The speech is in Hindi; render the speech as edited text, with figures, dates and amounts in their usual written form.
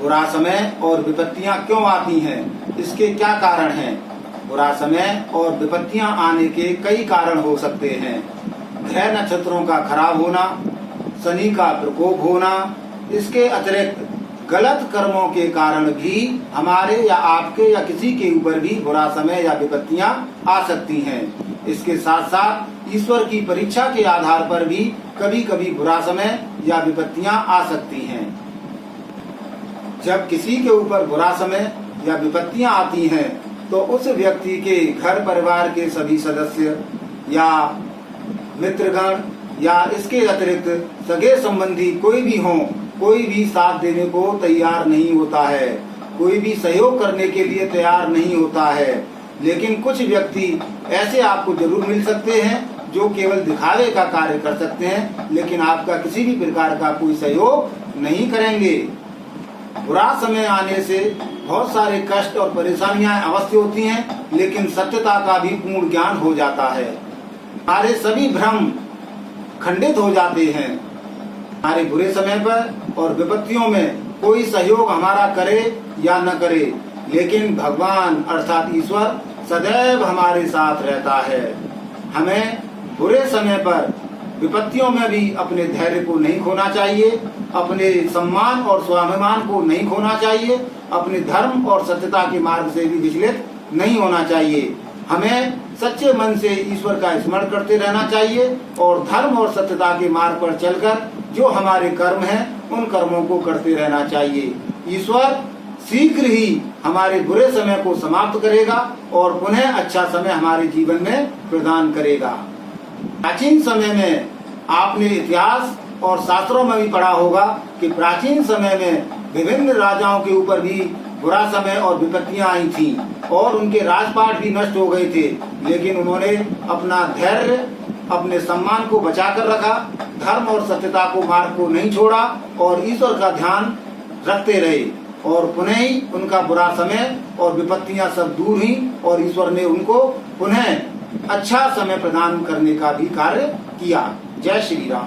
बुरा समय और विपत्तियां क्यों आती हैं, इसके क्या कारण हैं। बुरा समय और विपत्तियां आने के कई कारण हो सकते हैं। ग्रह नक्षत्रों का खराब होना, शनि का प्रकोप होना, इसके अतिरिक्त गलत कर्मों के कारण भी हमारे या आपके या किसी के ऊपर भी बुरा समय या विपत्तियां आ सकती हैं। इसके साथ साथ ईश्वर की परीक्षा के आधार पर भी कभी कभी बुरा समय या विपत्तियां आ सकती हैं। जब किसी के ऊपर बुरा समय या विपत्तियां आती हैं तो उस व्यक्ति के घर परिवार के सभी सदस्य या मित्रगण या इसके अतिरिक्त सगे संबंधी कोई भी हो, कोई भी साथ देने को तैयार नहीं होता है, कोई भी सहयोग करने के लिए तैयार नहीं होता है। लेकिन कुछ व्यक्ति ऐसे आपको जरूर मिल सकते हैं जो केवल दिखावे का कार्य कर सकते हैं, लेकिन आपका किसी भी प्रकार का कोई सहयोग नहीं करेंगे। बुरा समय आने से बहुत सारे कष्ट और परेशानियां अवश्य होती हैं, लेकिन सत्यता का भी पूर्ण ज्ञान हो जाता है। हमारे सभी भ्रम खंडित हो जाते हैं। हमारे बुरे समय पर और विपत्तियों में कोई सहयोग हमारा करे या न करे, लेकिन भगवान अर्थात ईश्वर सदैव हमारे साथ रहता है। हमें बुरे समय पर विपत्तियों में भी अपने धैर्य को नहीं खोना चाहिए, अपने सम्मान और स्वाभिमान को नहीं खोना चाहिए, अपने धर्म और सत्यता के मार्ग से भी विचलित नहीं होना चाहिए। हमें सच्चे मन से ईश्वर का स्मरण करते रहना चाहिए और धर्म और सत्यता के मार्ग पर चलकर जो हमारे कर्म हैं उन कर्मों को करते रहना चाहिए। ईश्वर शीघ्र ही हमारे बुरे समय को समाप्त करेगा और पुनः अच्छा समय हमारे जीवन में प्रदान करेगा। प्राचीन समय में आपने इतिहास और शास्त्रों में भी पढ़ा होगा कि प्राचीन समय में विभिन्न राजाओं के ऊपर भी बुरा समय और विपत्तियां आई थी और उनके राजपाट भी नष्ट हो गए थे, लेकिन उन्होंने अपना धैर्य, अपने सम्मान को बचा कर रखा, धर्म और सत्यता को मार्ग को नहीं छोड़ा और ईश्वर का ध्यान रखते रहे और पुनः ही उनका बुरा समय और विपत्तियां सब दूर हुई और ईश्वर ने उनको पुनः अच्छा समय प्रदान करने का भी कार्य किया। जय श्री राम।